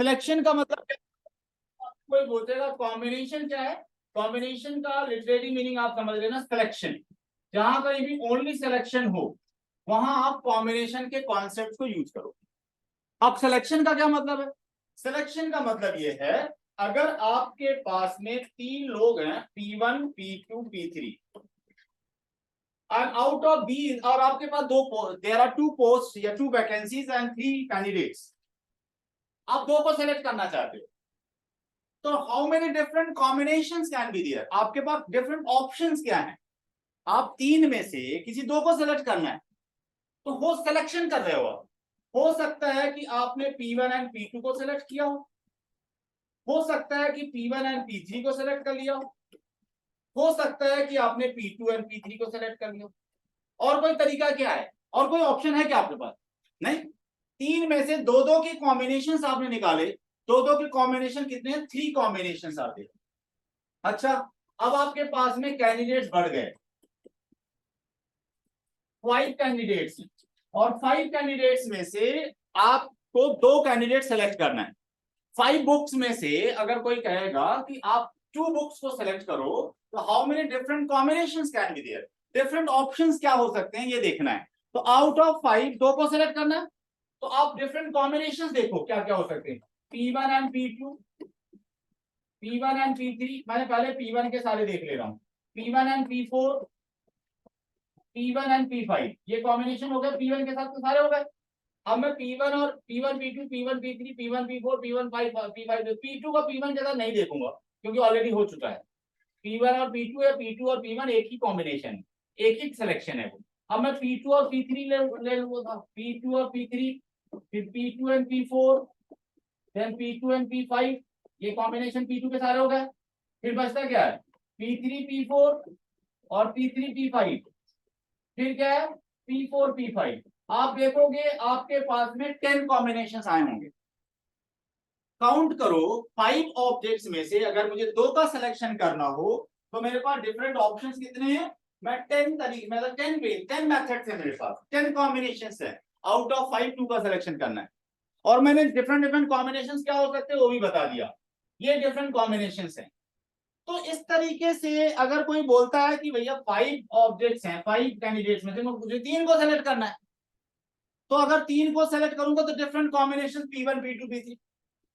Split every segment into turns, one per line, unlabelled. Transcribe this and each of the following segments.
Selection का मतलब क्या? कोई बोलेगा कॉम्बिनेशन क्या है, कॉम्बिनेशन का लिटरेरी मीनिंग आप समझ लेना सिलेक्शन। जहां कहीं भी ओनली सिलेक्शन हो वहां आप कॉम्बिनेशन के कॉन्सेप्ट को यूज करो। अब सिलेक्शन का क्या मतलब है? सिलेक्शन का मतलब ये है, अगर आपके पास में 3 लोग हैं P1 P2 P3 and out of these, और आपके पास there are 2 posts या 2 vacancies and 3 candidates, आप 2 को सेलेक्ट करना चाहते हो, तो how many different combinations can be there, आपके पास डिफरेंट ऑप्शंस क्या हैं? आप 3 में से किसी 2 को सेलेक्ट करना है, तो वो सिलेक्शन कर रहे हो आप। हो सकता है कि आपने P1 एंड P2 को सेलेक्ट किया हो सकता है कि P1 एंड P3 को सेलेक्ट कर लिया हो सकता है कि आपने P2 एंड P3 को सेलेक्ट कर लिया। और कोई तरीका क्या है, और कोई ऑप्शन है क्या आपके पास? नहीं। 3 में से 2-2 के कॉम्बिनेशन आपने निकाले, 2-2 के कॉम्बिनेशन कितने हैं? 3 कॉम्बिनेशन आते हैं। अच्छा, अब आपके पास में कैंडिडेट्स बढ़ गए, 5 कैंडिडेट्स, और 5 कैंडिडेट्स में से आपको 2 कैंडिडेट सेलेक्ट करना है। 5 बुक्स में से अगर कोई कहेगा कि आप 2 बुक्स को सेलेक्ट करो, तो how many different combinations can be there, different options क्या हो सकते हैं ये देखना है। तो आउट ऑफ 5 2 को सेलेक्ट करना है, तो आप डिफरेंट कॉम्बिनेशंस देखो क्या क्या हो सकते हैं। P1 and P2, P1 and P3, मैंने पहले P1 के सारे देख ले रहा हूँ, P1 and P4, P1 and P5, ये कॉम्बिनेशन हो गए P1 के साथ तो सारे हो गए। अब मैं P1 और P1 P2 P1 P3 P1 P4 P1 P5 P2 का P1 के साथ नहीं देखूंगा क्योंकि ऑलरेडी हो चुका है। P1 और P2 है, P2 और P1 एक ही कॉम्बिनेशन है, एक ही सिलेक्शन है वो। अब मैं P2 और P3 ले लूंगा, P2 और P3, फिर P2 and P4, then P2 and P5, ये कॉम्बिनेशन P2 के सारे हो गए। फिर बचता क्या है? P3 P4 और P3 P5, फिर क्या है? P4 P5। आप देखोगे आपके पास में 10 कॉम्बिनेशन आए होंगे। काउंट करो, 5 ऑब्जेक्ट्स में से अगर मुझे 2 का सिलेक्शन करना हो तो मेरे पास डिफरेंट ऑप्शंस कितने हैं? मैं 10 तरीके, मतलब 10 मेथड्स है मेरे पास, 10 कॉम्बिनेशंस है। आउट ऑफ 5 2 का सिलेक्शन करना है, और मैंने डिफरेंट कॉम्बिनेशंस क्या हो सकते हैं वो भी बता दिया, ये डिफरेंट कॉम्बिनेशंस हैं। तो इस तरीके से अगर कोई बोलता है कि भैया 5 ऑब्जेक्ट्स हैं, 5 कैंडिडेट्स में से मुझे 3 को सेलेक्ट करना है, तो अगर 3 को सेलेक्ट करूंगा तो different combination P1 P2 P3,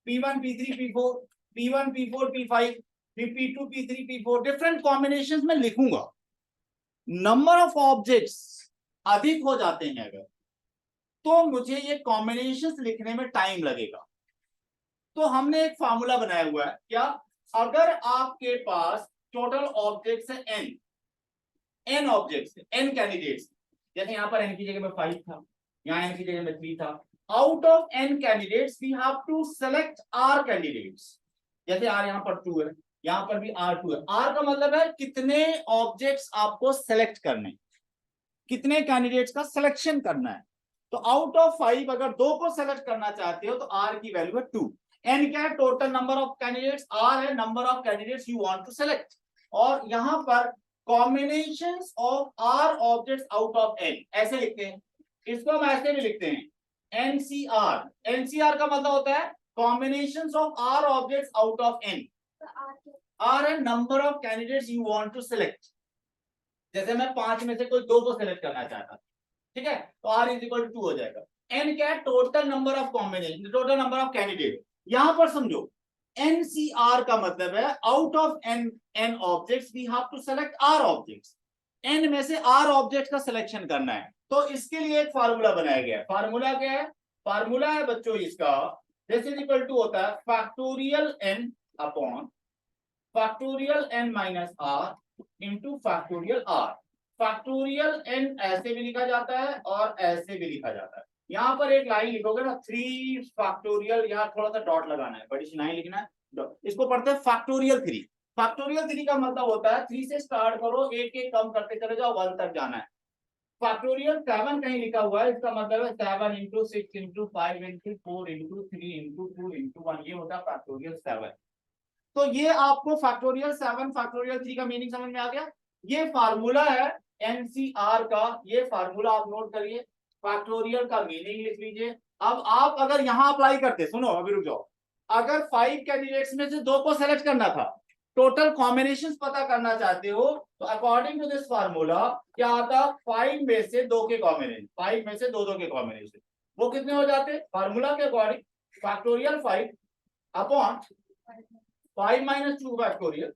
P1 P3 P4, P1 P4 P5, फिर P2 P3 P4, different combinations में लिखूंगा। नंबर ऑफ ऑब्जेक्ट्स अधिक हो जाते हैं अगर, तो मुझे ये कॉम्बिनेशंस लिखने में टाइम लगेगा। तो हमने एक फार्मूला बनाया हुआ है, क्या? अगर आपके पास टोटल ऑब्जेक्ट्स है n ऑब्जेक्ट्स, n कैंडिडेट्स, जैसे यहां पर n की जगह में 5 था, यहाँ n की जगह में 3 था, out of n candidates we have to select r candidates. जैसे r यहाँ पर 2 है, यहाँ पर भी r2 है। r का मतलब है कितने ऑब्जेक्ट्स आपको सेलेक्ट करने, कितने कैंडिडेट्स का सिलेक्शन करना है। तो आउट ऑफ 5 अगर 2 को सेलेक्ट करना चाहते हो तो r की वैल्यू है 2। n क्या है? Total number of candidates, r है number of candidates you want to select, और यहां पर combinations of r objects out of n ऐसे लिखते हैं। इसको हम ऐसे भी लिखते हैं NCR। NCR का मतलब होता है combinations of r objects out of n। r है number of candidates you want to select. जैसे मैं 5 में से कोई 2 को सेलेक्ट करना चाहता, ठीक है, तो r इज इक्वल टू 2 हो जाएगा। n क्या है? Total number of combination, total number of candidate. यहां पर समझो NCR का मतलब है out of n objects we have to select r objects, n में से r ऑब्जेक्ट का सिलेक्शन करना है। तो इसके लिए एक फार्मूला बनाया गया है। फार्मूला क्या है? फार्मूला है बच्चों इसका, दिस इज इक्वल टू होता है factorial n upon factorial n minus r into factorial r। Factorial n ऐसे भी लिखा जाता है और ऐसे भी लिखा जाता है। यहाँ पर एक लाइन लिखोगे ना, 3 फैक्टोरियल, यहाँ थोड़ा सा डॉट लगाना है, बड़ी सी लाइन लिखना है, इसको पढ़ते हैं फैक्टोरियल 3। फैक्टोरियल 3 का मतलब होता है 3 से स्टार्ट करो, एक एक कम करते चले जाओ, 1 तक जाना है। फैक्टोरियल 7 कहीं लिखा हुआ है, इसका मतलब है 7 into 6 into 5 into 4 into 3 into 2 into 1, ये होता है फैक्टोरियल 7। तो ये आपको फैक्टोरियल 7 फैक्टोरियल 3 का मीनिंग समझ में आ गया। ये फार्मूला है एनसीआर का, ये फार्मूला आप नोट करिए, फैक्टोरियल का मीनिंग लिख लीजिए। अब आप अगर यहां अप्लाई करते, सुनो अभी रुक जाओ, अगर 5 कैंडिडेट्स में से 2 को सेलेक्ट करना था, टोटल कॉम्बिनेशंस पता करना चाहते हो, तो अकॉर्डिंग टू दिस फार्मूला क्या आता, 5 में से 2 के कॉम्बिनेशन, 5 में से 2 के कॉम्बिनेशन, वो कितने हो जाते फार्मूला के according, factorial 5 upon 5 minus 2 factorial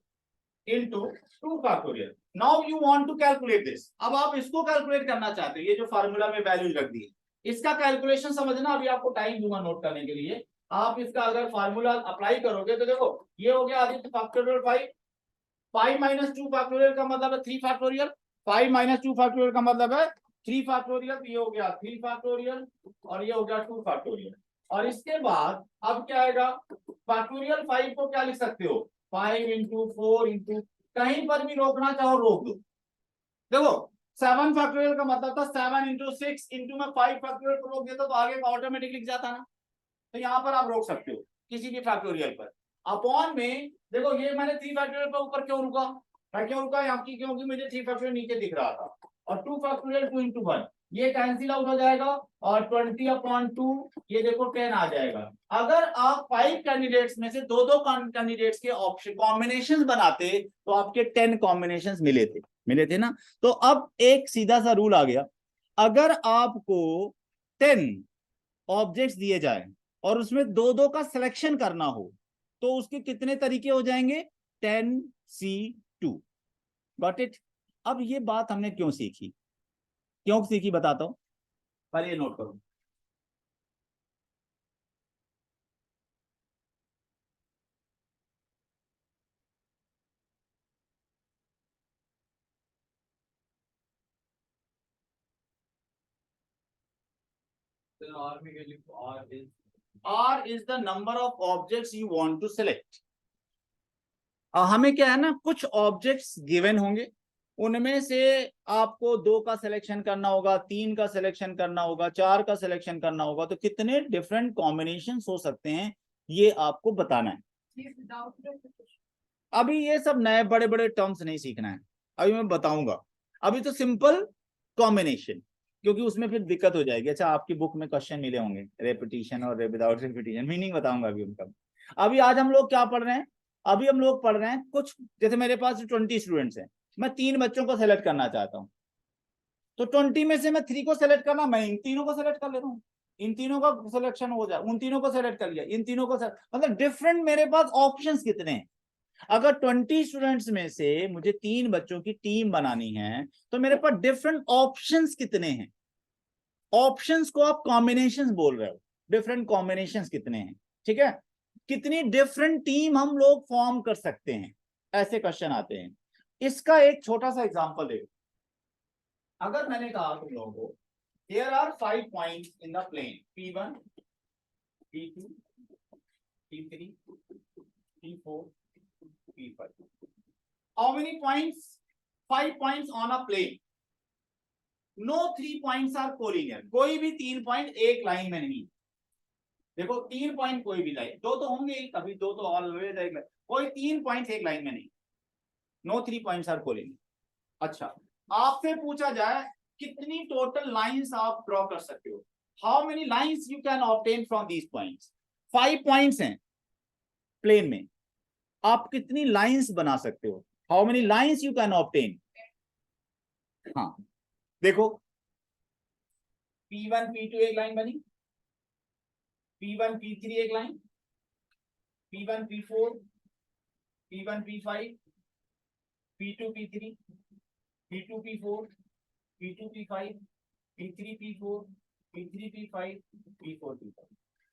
into 2 factorial. Now you want to calculate this. अब आप इसको कैलकुलेट करना चाहते हो, ये जो फार्मूला में वैल्यूज रख दी है, इसका कैलकुलेशन समझना, अभी आपको टाइम दूंगा नोट करने के लिए। आप इसका अगर फार्मूला अप्लाई करोगे तो देखो ये हो गया आदित्य फैक्टोरियल 5, 5 माइनस 2 फैक्टोरियल का मतलब है 3 फैक्टोरियल, 5 माइनस 2 फैक्टोरियल का मतलब है 3 फैक्टोरियल, ये हो गया 3 फैक्टोरियल और ये हो गया 2 फैक्टोरियल। और इसके बाद अब क्या आएगा, फैक्टोरियल 5 को क्या लिख सकते हो, 5 इंटू 4 इंटू, कहीं पर भी रोकना चाहो रोक दो। देखो 7 फैक्टोरियल का मतलब था 7 इंटू 6 इंटू में 5 फैक्टोरियल को रोक देता तो आगे का ऑटोमेटिक लिख जाता ना, तो यहाँ पर आप रोक सकते हो किसी भी फैक्टोरियल पर। अपॉन में देखो ये मैंने 3 फैक्टोरियल पर ऊपर क्यों रुका, मैं क्यों रुका यहाँ की, क्योंकि मुझे 3 फैक्टोरियल नीचे दिख रहा था, और 2 फैक्टोरियल 2 इंटू 1 ये कैंसिल आउट हो जाएगा, और 20 अपॉन 2 ये देखो 10 आ जाएगा। अगर आप 5 कैंडिडेट्स में से 2 कैंडिडेट्स के ऑप्शन कॉम्बिनेशन बनाते तो आपके 10 कॉम्बिनेशन मिले थे ना। तो अब एक सीधा सा रूल आ गया, अगर आपको 10 ऑब्जेक्ट्स दिए जाए और उसमें 2 का सिलेक्शन करना हो तो उसके कितने तरीके हो जाएंगे, 10C2। Got it. अब ये बात हमने क्यों सीखी, बताता हूं, पहले ये नोट करो। R is the number of objects you want to select. हमें क्या है ना, कुछ ऑब्जेक्ट्स गिवन होंगे, उनमें से आपको 2 का सिलेक्शन करना होगा, 3 का सिलेक्शन करना होगा, 4 का सिलेक्शन करना होगा, तो कितने डिफरेंट कॉम्बिनेशन हो सकते हैं ये आपको बताना है। अभी ये सब नए बड़े बड़े टर्म्स नहीं सीखना है, अभी मैं बताऊंगा। अभी तो सिंपल कॉम्बिनेशन, क्योंकि उसमें फिर दिक्कत हो जाएगी। अच्छा आपकी बुक में क्वेश्चन मिले होंगे रेपिटेशन और विदाउट रेपिटेशन, मीनिंग बताऊंगा अभी उनका। अभी आज हम लोग क्या पढ़ रहे हैं, अभी हम लोग पढ़ रहे हैं कुछ, जैसे मेरे पास 20 स्टूडेंट्स हैं, मैं 3 बच्चों को सेलेक्ट करना चाहता हूँ, तो 20 में से मैं 3 को सेलेक्ट करना, मैं इन तीनों को सेलेक्ट कर ले रहा हूँ, इन तीनों का सिलेक्शन हो जाए, उन तीनों को सेलेक्ट कर लिया, इन तीनों को मतलब डिफरेंट मेरे पास ऑप्शंस कितने हैं। अगर 20 स्टूडेंट्स में से मुझे 3 बच्चों की टीम बनानी है तो मेरे पास डिफरेंट ऑप्शंस कितने हैं। ऑप्शंस को आप कॉम्बिनेशंस बोल रहे हो, डिफरेंट कॉम्बिनेशंस कितने हैं, ठीक है, कितनी डिफरेंट टीम हम लोग फॉर्म कर सकते हैं, ऐसे क्वेश्चन आते हैं। इसका एक छोटा सा एग्जांपल देखो, अगर मैंने कहा तुम लोगों को there are 5 points in the plane P1 P2 P3 P4 P5, how many points, 5 points on a plane, no 3 points are collinear, कोई भी 3 पॉइंट एक लाइन में नहीं। देखो 3 पॉइंट कोई भी लाइन, 2 तो होंगे ही, कभी 2 तो ऑलवेज एक, कोई 3 पॉइंट एक लाइन में नहीं, नो 3 पॉइंट्स आर कोलिनियर। अच्छा आपसे पूछा जाए कितनी टोटल लाइंस आप ड्रॉ कर सकते हो, how many lines you can obtain from these points. 5 points हैं प्लेन में, आप कितनी लाइंस बना सकते हो, how many lines you can obtain. हाँ देखो P1 P2 एक लाइन बनी, P1 P3 एक line, P1 P4 P1 P5 P2 P3 P2 P4 P2 P5 P3 P4 P3 P5 P4 P5,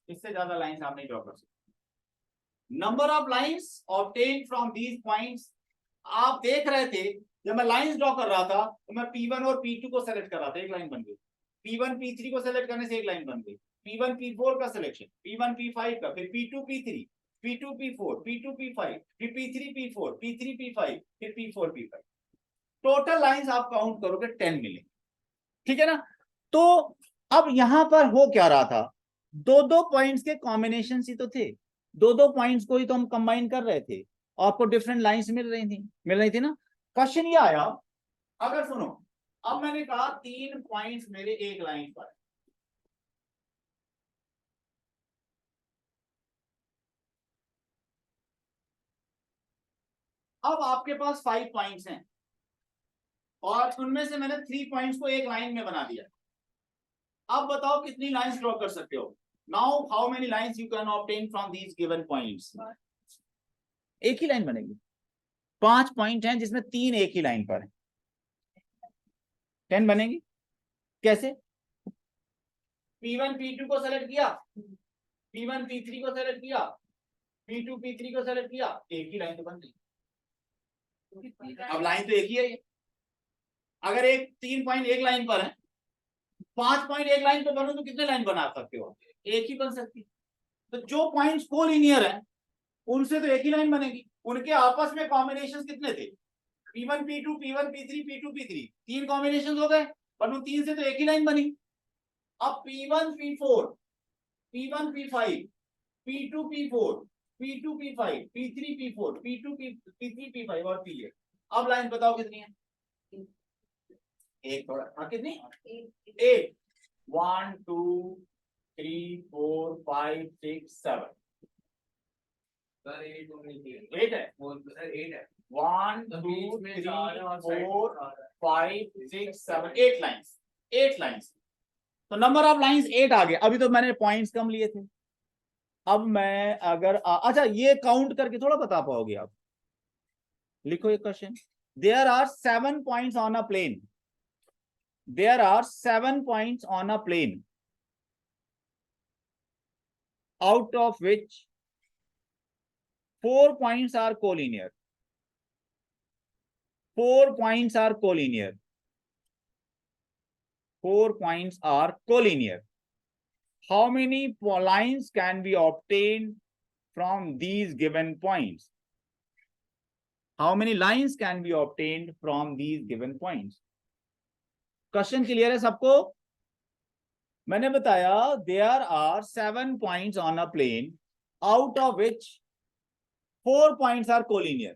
इससे ज्यादा लाइंस आप नहीं ड्रॉ कर सकते। Number of lines obtain from these points, आप देख रहे थे जब मैं लाइंस ड्रॉ कर रहा था तो मैं P1 और P2 को सेलेक्ट कर रहा था, एक लाइन बन गई, P1 P3 को सेलेक्ट करने से एक लाइन बन गई, P1 P4 का सिलेक्शन, P1 P5 का, फिर P2 P3 P2 P4 P2 P5 फिर P3 P4 P3 P5 फिर P4 P5, टोटल लाइंस आप काउंट करोगे 10 मिले, ठीक है ना। तो अब यहां पर हो क्या रहा था, 2 पॉइंट्स के कॉम्बिनेशन ही तो थे, 2 पॉइंट्स को ही तो हम कंबाइन कर रहे थे, आपको डिफरेंट लाइंस मिल रही थी ना। क्वेश्चन ये आया, अगर सुनो, अब मैंने कहा 3 पॉइंट्स मेरे एक लाइन पर, अब आपके पास 5 पॉइंट्स हैं और उनमें से मैंने 3 पॉइंट्स को एक लाइन में बना दिया। अब बताओ कितनी लाइंस ड्रॉ कर सकते हो। Now how many lines you can obtain from these given points. एक ही लाइन बनेगी। 5 पॉइंट हैं जिसमें 3 एक ही लाइन पर है। 10 बनेगी। कैसे? P1 P2 को सेलेक्ट किया, P1 P3 को सेलेक्ट किया, P2 P3 को सेलेक्ट किया, एक ही लाइन तो बन गई। अब लाइन तो एक ही है ये। अगर एक 3 पॉइंट एक लाइन पर है, 5 पॉइंट एक लाइन पर बनो तो कितने लाइन बना सकते हो? एक ही बन सकती। तो जो पॉइंट्स कोलिनियर है उनसे तो एक ही लाइन बनेगी। उनके आपस में कॉम्बिनेशंस कितने थे? P1 P2 P1 P3 P2 P3, 3 combination हो गए, पर उन 3 से तो एक ही लाइन बनी। अब P1 P4 P1 P5 P2 P4 P2 P5 P3 P4 P2 P3 P5 और P8। अब लाइन बताओ कितनी है? एक। थोड़ा हाँ, कितनी? 8। 1 2 3 4 5 6 7।
सर 8
8 है।
सर 8 है।
1 2 3 4 5 6 7 8 लाइंस। 8 लाइंस। तो नंबर ऑफ लाइंस 8 आ गए। अभी तो मैंने पॉइंट्स कम लिए थे। अब मैं अगर अच्छा ये काउंट करके थोड़ा बता पाओगे आप? लिखो एक question. There are 7 points on a plane. There are 7 points on a plane out of which 4 points are collinear. 4 points are collinear. 4 points are collinear. How many lines can be obtained from these given points? How many lines can be obtained from these given points? Question clear है सबको? मैंने बताया there are 7 points on a plane out of which 4 points are collinear.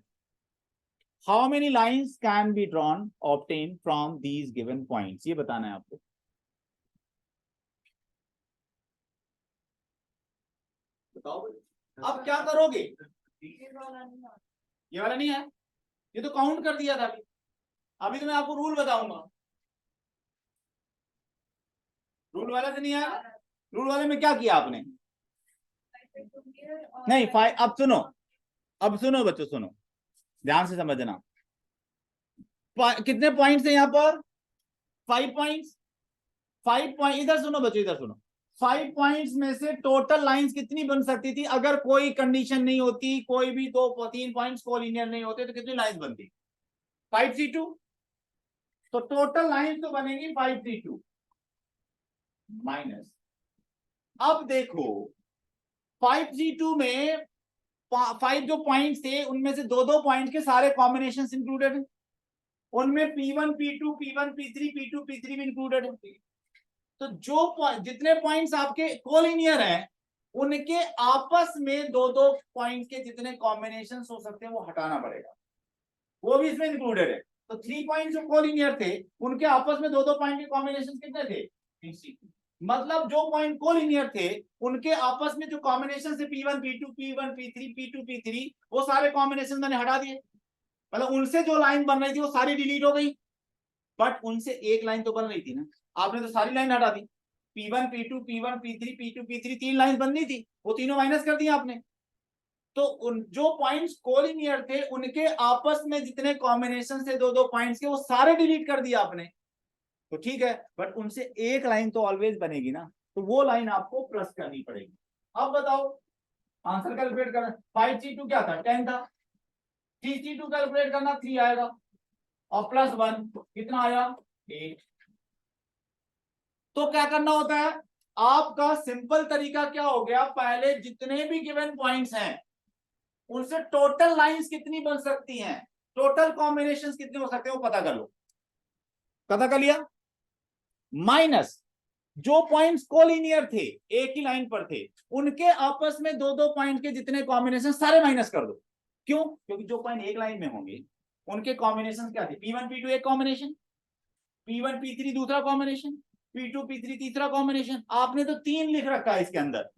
How many lines can be drawn obtained from these given points? ये बताना है आपको। बताओ अब क्या करोगे? ये वाला नहीं है, ये तो काउंट कर दिया था अभी। अभी तो मैं आपको रूल बताऊंगा। रूल वाला से नहीं आया? रूल वाले में क्या किया आपने? नहीं 5। अब सुनो, अब सुनो बच्चों, सुनो ध्यान से समझना। कितने पॉइंट्स है यहाँ पर? 5 पॉइंट्स। 5 पॉइंट, इधर सुनो बच्चों, इधर सुनो। 5 पॉइंट्स में से टोटल लाइंस कितनी बन सकती थी? अगर कोई कंडीशन नहीं होती, कोई भी 2-3 पॉइंट्स कोलिनियर नहीं होते तो कितनी लाइंस बनती? 5C2। तो टोटल लाइंस तो बनेगी 5C2 माइनस। अब देखो 5C2 में 5 जो पॉइंट्स थे उनमें से 2-2 पॉइंट के सारे कॉम्बिनेशन इंक्लूडेड है। उनमें P1 P2 P1 P3 P2 P3 भी इंक्लूडेड है। तो जो जितने पॉइंट्स आपके कोलिनियर हैं उनके आपस में 2-2 पॉइंट के जितने कॉम्बिनेशन हो सकते हैं वो हटाना पड़ेगा, वो भी इसमें इंक्लूडेड है। तो 3 पॉइंट जो कोलिनियर थे उनके आपस में 2-2 पॉइंट के कॉम्बिनेशन कितने थे? 3। मतलब जो पॉइंट कोलिनियर थे उनके आपस में जो कॉम्बिनेशन थे P1 P2 P1 P3 P2 P3 वो सारे कॉम्बिनेशन मैंने हटा दिए। मतलब उनसे जो लाइन बन रही थी वो सारी डिलीट हो गई, बट उनसे एक लाइन तो बन रही थी ना। आपने तो सारी लाइन हटा दी। P1 P2 P1 P3 P2 P3 3 line बननी थी, वो तीनों माइनस कर दी आपने। तो उन जो पॉइंट्स कोलिनियर थे उनके आपस में जितने कॉम्बिनेशन थे 2-2 पॉइंट्स के वो सारे डिलीट कर दिया आपने। तो ठीक है, बट उनसे एक लाइन तो ऑलवेज बनेगी ना, तो वो लाइन आपको प्लस करनी पड़ेगी। अब बताओ आंसर कैलकुलेट करना। 5C2 क्या था? 10 था। 3C2 कैलकुलेट करना 3 आएगा और +1 कितना आया? 8। तो क्या करना होता है आपका? सिंपल तरीका क्या हो गया, पहले जितने भी गिवन पॉइंट्स हैं उनसे टोटल लाइंस कितनी बन सकती हैं, टोटल कॉम्बिनेशंस कितने हो सकते हैं वो पता कर लो। पता कर लिया? माइनस जो पॉइंट्स कोलिनियर थे एक ही लाइन पर थे उनके आपस में 2-2 पॉइंट के जितने कॉम्बिनेशन सारे माइनस कर दो। क्यों? क्योंकि जो पॉइंट एक लाइन में होंगे उनके कॉम्बिनेशन क्या थे? P1 P2 एक कॉम्बिनेशन, P1 P3 दूसरा कॉम्बिनेशन, P2 P3 तीसरा कॉम्बिनेशन। आपने तो 3 लिख रखा है इसके अंदर,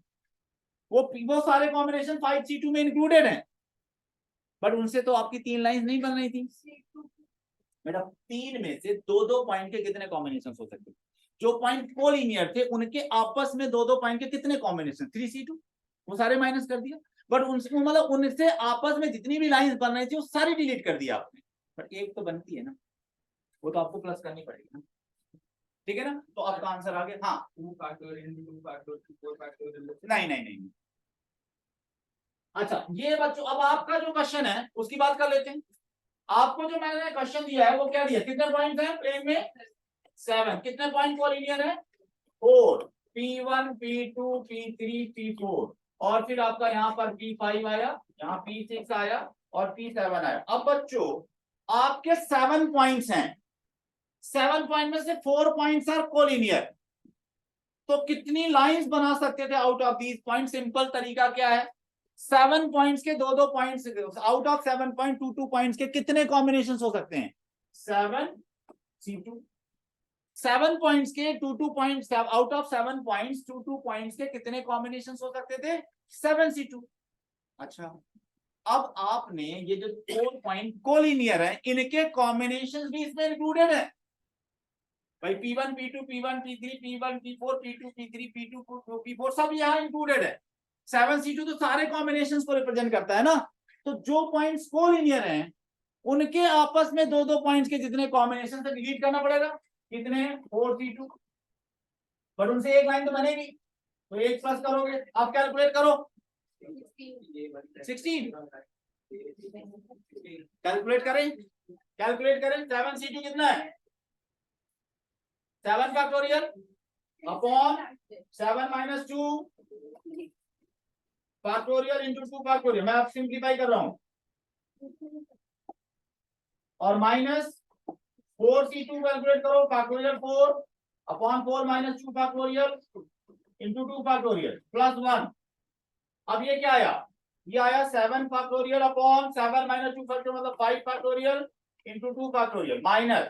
वो सारे कॉम्बिनेशन 5C2 में इंक्लूडेड हैं। बट उनसे तो आपकी 3 लाइन नहीं बन रही थी बेटा। 3 में से 2-2 पॉइंट के कितने कॉम्बिनेशन हो सकते हैं? जो पॉइंट कोलिनियर थे उनके आपस में 2-2 पॉइंट के कितने कॉम्बिनेशन? 3C2, वो सारे माइनस कर दिया। बट उनसे मतलब उनसे आपस में जितनी भी लाइंस बन रही थी वो सारी डिलीट कर दिया आपने। बट एक तो बनती है ना, वो तो आपको प्लस करनी पड़ेगी ना, ठीक है ना। तो आपका आंसर आ गया। हाँ
2 factorial 2 factorial 4 factorial
नहीं। अच्छा ये बच्चों अब आपका जो क्वेश्चन है उसकी बात कर लेते हैं। आपको जो मैंने क्वेश्चन दिया है वो क्या दिया? कितने पॉइंट है प्लेन में? 7। कितने पॉइंट कोलिनियर है? 4। P1 P2 P3 P4 और फिर आपका यहाँ पर P5 आया, यहाँ P6 आया और P7 आया। अब बच्चों आपके 7 पॉइंट्स हैं, 7 पॉइंट में से 4 पॉइंट्स आर कोलिनियर। तो कितनी लाइंस बना सकते थे out of these point? Simple तरीका क्या है, 7 पॉइंट्स के 2-2 points, out of 7 point 2-2 points के कितने कॉम्बिनेशन हो सकते हैं? 7C2। 7 पॉइंट्स के 2-2 points, out of 7 points 2-2 points के कितने कॉम्बिनेशन हो सकते थे? 7C2। अच्छा अब आपने ये जो 4 पॉइंट कोलिनियर है इनके कॉम्बिनेशन भी इसमें इंक्लूडेड है भाई। P1 P2 P1 P3 P1 P4 P2 P3 P2 P4 सब यहाँ इंक्लूडेड है। 7C2 तो सारे कॉम्बिनेशन को रिप्रेजेंट करता है ना। तो जो पॉइंट्स कोलिनियर हैं उनके आपस में 2-2 पॉइंट्स के जितने कॉम्बिनेशन से डिलीट करना पड़ेगा। कितने? 4C2। बट उनसे एक लाइन तो बनेगी, तो 1 प्लस करोगे। आप कैलकुलेट करो 16। कैलकुलेट करें 7C2 कितना है? 7 factorial upon 7 minus 2 factorial into 2 factorial. मैं अब सिंप्लीफाई कर रहा हूं। और माइनस 4C2 कैलकुलेट करो, factorial 4 upon 4 minus 2 factorial into 2 factorial plus 1। अब ये क्या आया? ये आया 7 फैक्टोरियल अपॉन 7 माइनस 2 फैक्टोरियल मतलब 5 factorial into 2 factorial minus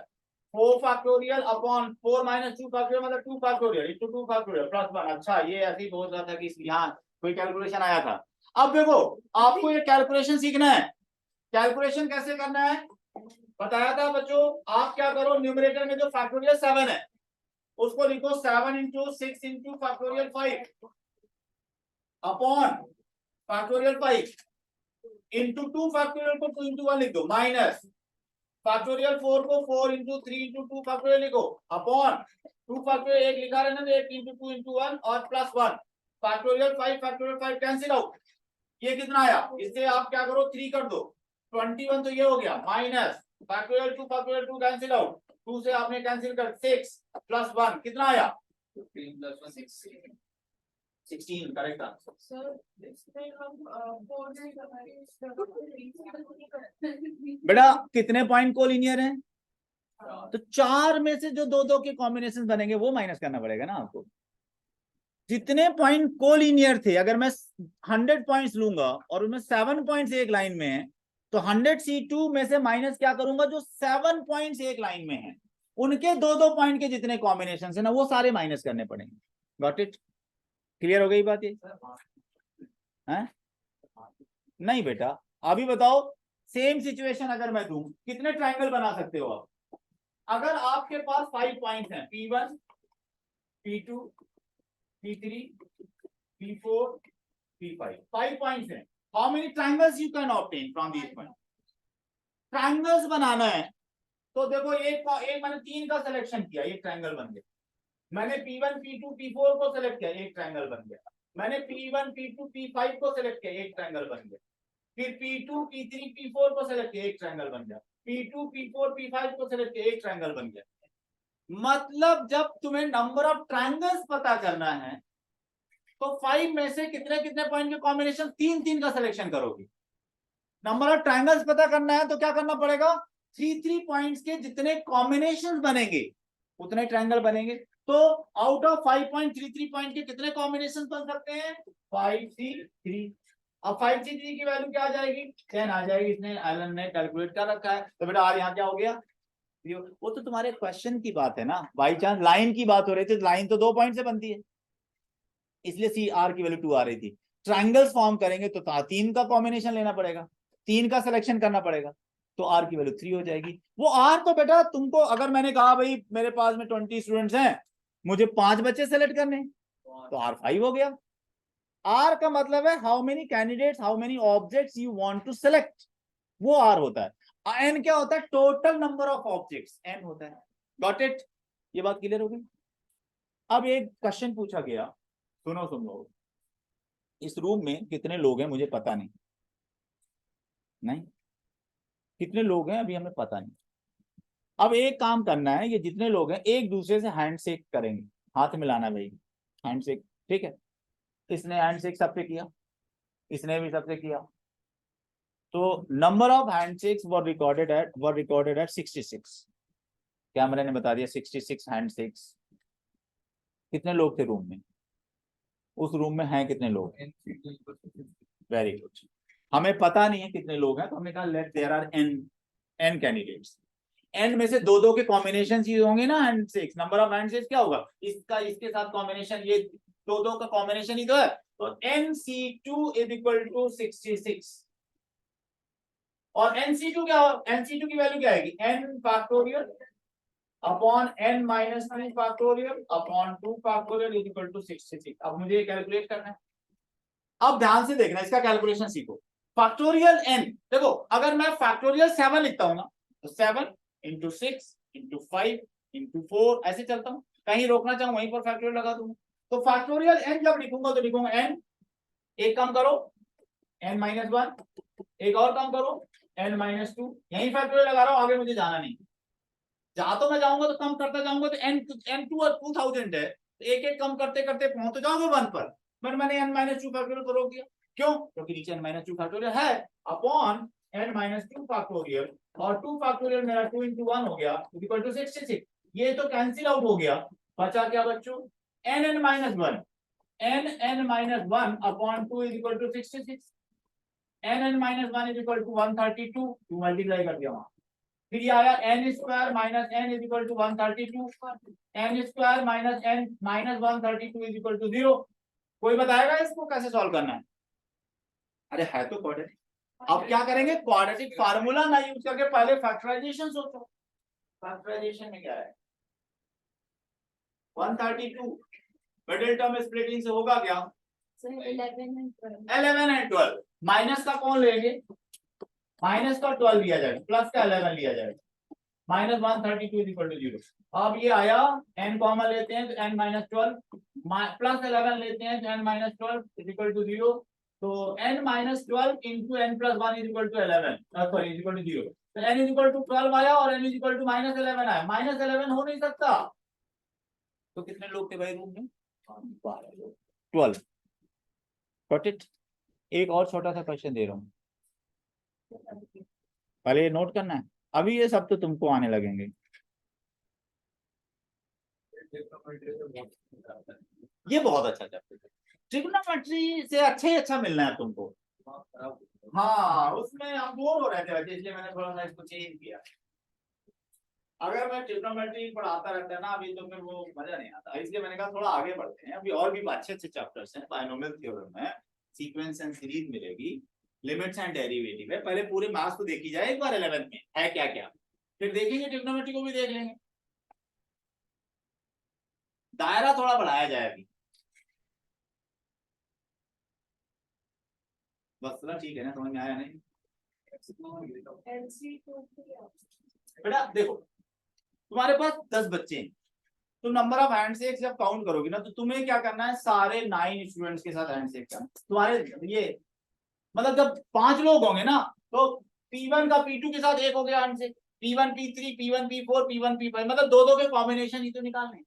4 factorial upon 4 minus 2 factorial मतलब 2 फैक्टोरियल इंटू 2 फैक्टोरियल प्लस 1। अच्छा ये ऐसे ही बोल रहा था कि यहाँ कोई कैलकुलेशन आया था। अब देखो आपको ये कैलकुलेशन सीखना है। कैलकुलेशन कैसे करना है बताया था बच्चों। आप क्या करो, न्यूमरेटर में जो फैक्टोरियल 7 है उसको लिखो 7 into 6 into factorial 5 upon factorial 5 into 2 factorial को 2 इंटू 1 लिख दो माइनस फैक्टोरियल 4 को 4 इंटू 3 इंटू 2 फैक्टोरियल लिखो अपॉन 2 फैक्टोरियल एक लिखा रहना तो 1 इंटू 2 इंटू 1 और प्लस 1 फैक्टोरियल 5 कैंसिल आउट। ये कितना आया? इससे आप क्या करो 3 कर दो 21 तो ये हो गया माइनस फैक्टोरियल 2 कैंसिल आउट 2 से आपने कैंसिल कर 6 प्लस 1 कितना आया? 16 करेक्ट आंसर। बेटा कितने पॉइंट कोलिनियर हैं? तो 4 में से जो 2-2 के कॉम्बिनेशन बनेंगे वो माइनस करना पड़ेगा ना आपको। जितने पॉइंट कोलिनियर थे अगर मैं 100 पॉइंट्स लूंगा और उनमें 7 पॉइंट्स एक लाइन में है तो 100C2 में से माइनस क्या करूंगा? जो 7 पॉइंट्स एक लाइन में है उनके 2-2 पॉइंट के जितने कॉम्बिनेशन है ना वो सारे माइनस करने पड़ेंगे। Got it? क्लियर हो गई बात ये? है? नहीं बेटा अभी बताओ सेम सिचुएशन अगर मैं दूं कितने ट्रायंगल बना सकते हो आप? अगर आपके पास 5 पॉइंट्स हैं P1 P2 P3 P4 P5 5 points हैं। How many triangles you can obtain from these point? Triangles बनाना है तो देखो एक मैंने 3 का सिलेक्शन किया एक ट्रायंगल बन गया। मैंने P1 P2 P4 को सिलेक्ट किया एक ट्रायंगल बन गया। मैंने P1 P2 P5 को सिलेक्ट किया एक ट्रायंगल बन गया। फिर P2 P3 P4 को सिलेक्ट किया एक ट्रायंगल बन गया। P2 P4 P5 को सिलेक्ट किया एक ट्रायंगल बन गया। मतलब जब तुम्हें नंबर ऑफ ट्रायंगल्स पता करना है तो 5 में से कितने कितने पॉइंट के कॉम्बिनेशन 3-3 का सिलेक्शन करोगे। नंबर ऑफ ट्रायंगल्स पता करना है तो क्या करना पड़ेगा? 3-3 पॉइंट्स के जितने कॉम्बिनेशन बनेंगे उतने ट्रायंगल बनेंगे। तो आउट ऑफ 5.33 पॉइंट के कितने कॉम्बिनेशन बन सकते हैं? 5C3। अब 5C3 की वैल्यू क्या आ जाएगी? 10 आ जाएगी। इसने एलन ने कैलकुलेट कर रखा है। तो बेटा आज यहाँ क्या हो गया? वो तो तुम्हारे क्वेश्चन की बात है ना, बाई चांस लाइन की बात हो रही थी। लाइन तो 2 पॉइंट से बनती है इसलिए CR की वैल्यू 2 आ रही थी। ट्रायंगल्स फॉर्म करेंगे तो 3 का कॉम्बिनेशन लेना पड़ेगा। 3 का सिलेक्शन करना पड़ेगा, तो आर की वैल्यू 3 हो जाएगी। वो आर तो बेटा तुमको, अगर मैंने कहा भाई मेरे पास में 20 स्टूडेंट्स हैं, मुझे 5 बच्चे सेलेक्ट करने, तो आर 5 हो गया। आर का मतलब है how many candidates, how many objects you want to select, वो आर होता है। एन क्या होता है? Total number of objects, N होता है। Got it? ये बात क्लियर हो गई? अब एक क्वेश्चन पूछा गया, सुनो सुन लो। इस रूम में कितने लोग हैं मुझे पता नहीं, नहीं कितने लोग हैं अभी हमें पता नहीं। अब एक काम करना है, ये जितने लोग हैं एक दूसरे से हैंडशेक करेंगे, हाथ मिलाना भाई, हैंडशेक, ठीक है? इसने हैंडशेक सबसे किया, इसने भी सबसे किया, तो number of handshakes were recorded at 66। कैमरे ने बता दिया 66 हैंडशेक्स। कितने लोग थे रूम में? उस रूम में हैं कितने लोग? Very good. हमें पता नहीं है कितने लोग हैं, तो हमने कहा let there are N candidates. N में से दो दो के कॉम्बिनेशन ही होंगे ना हैंडशेक्स। नंबर ऑफ हैंडशेक्स क्या होगा? इसका इसके साथ कॉम्बिनेशन, ये दो दो का कॉम्बिनेशन ही तो है, तो NC2 इज इक्वल टू 66। और NC2 क्या हो? NC2 की वैल्यू क्या आएगी? n factorial upon n minus 3 factorial upon 2 factorial is equal to 66। अब मुझे ये कैलकुलेट करना है। अब ध्यान से देखना, इसका कैलकुलेशन सीखो। फैक्टोरियल n, देखो अगर मैं फैक्टोरियल 7 लिखता हूं ना, तो 7 इंटू 6 इंटू 5 इंटू 4 ऐसे चलता हूं, कहीं रोकना चाहूं वहीं पर फैक्टोरियल लगा दूंगा। तो फैक्टोरियल n जब लिखूंगा तो लिखूंगा n, एक कम करो n माइनस 1, एक और कम करो n माइनस 2, यही फैक्टोरियल लगा रहा हूं, आगे मुझे जाना नहीं। जहां तो मैं जाऊंगा तो कम करता जाऊंगा, तो n2 और 2000 है, तो एक एक कम करते करते पहुंच जाओगे 1 पर। पर मैंने n माइनस 2 फैक्टोरियल को रोक दिया, क्यों? क्योंकि नीचे n माइनस 2 फैक्टोरियल है, अपॉन n माइनस 2 फैक्टोरियल, और 2 फैक्टोरियल मेरा 2 into 1 हो गया इक्वल टू 66। ये तो कैंसिल आउट हो गया, बचा क्या बच्चों? n minus 1, n minus 1 upon 2 is equal to 66। n minus 1 is equal to 132, multiply कर दिया वहां, फिर ये आया n square minus n is equal to 132, n square minus n minus 132 is equal to 0। कोई बताएगा इसको कैसे सॉल्व करना है? अरे है तो क्वाड्रेटिक। अब क्या करेंगे? क्वाड्रेटिक फार्मूला ना यूज करके पहले फैक्टराइजेशन सोचो। फैक्टराइजेशन में क्या है? 132 मिडिल टर्म स्प्लिटिंग से होगा क्या? 11 एंड 12। माइनस का कौन लेंगे? माइनस का 12 लिया जाएगा, प्लस का 11 लिया जाएगा, माइनस 132 इज इक्वल टू 0। अब ये आया, n कॉमन लेते हैं तो n माइनस 12, प्लस 11 लेते हैं तो n minus 12 is equal to 0। तो n minus 12 into n plus 1 is equal to 11, sorry is equal to 0। तो n इज इक्वल टू 12 आया और n is equal to minus 11 आया। माइनस 11 हो नहीं सकता, तो कितने लोग थे भाई रूम में? 12 लोग। 12। Got it? एक और छोटा सा क्वेश्चन दे रहा हूँ, पहले ये नोट करना है, अभी ये सब तो तुमको आने लगेंगे। ये बहुत अच्छा चैप्टर है, ट्रिग्नोमेट्री से अच्छा ही अच्छा मिलना है तुमको। हाँ उसमें हम बोर हो रहे थे वैसे, इसलिए मैंने थोड़ा सा इसको चेंज किया। अगर मैं ट्रिग्नोमेट्री पढ़ाता रहता ना अभी, तो फिर वो मजा नहीं आता, इसलिए मैंने कहा थोड़ा आगे बढ़ते हैं। अभी और भी अच्छे अच्छे चैप्टर्स हैं, बायनोमियल थ्योरम है, सीक्वेंस एंड सीरीज मिलेगी, लिमिट्स एंड डेरिवेटिव है। पहले पूरे मार्क्स तो देखी जाए एक बार 11th में है क्या क्या, फिर देखेंगे ट्रिग्नोमेट्री को भी देख लेंगे। दायरा थोड़ा बढ़ाया जाए अभी, बस थोड़ा ठीक है ना, समझ में आया नहीं? बेटा देखो, तुम्हारे पास 10 बच्चे हैं, तो नंबर ऑफ हैंडशेक जब काउंट करोगे ना, तो तुम्हें क्या करना है? सारे 9 स्टूडेंट्स के साथ हैंडशेक करना। तुम्हारे ये मतलब जब 5 लोग होंगे ना, तो P1 का P2 के साथ एक हो गया handshake, P1 P3 P1 P4 P1 P5, मतलब दो दो के कॉम्बिनेशन ही तो निकालने।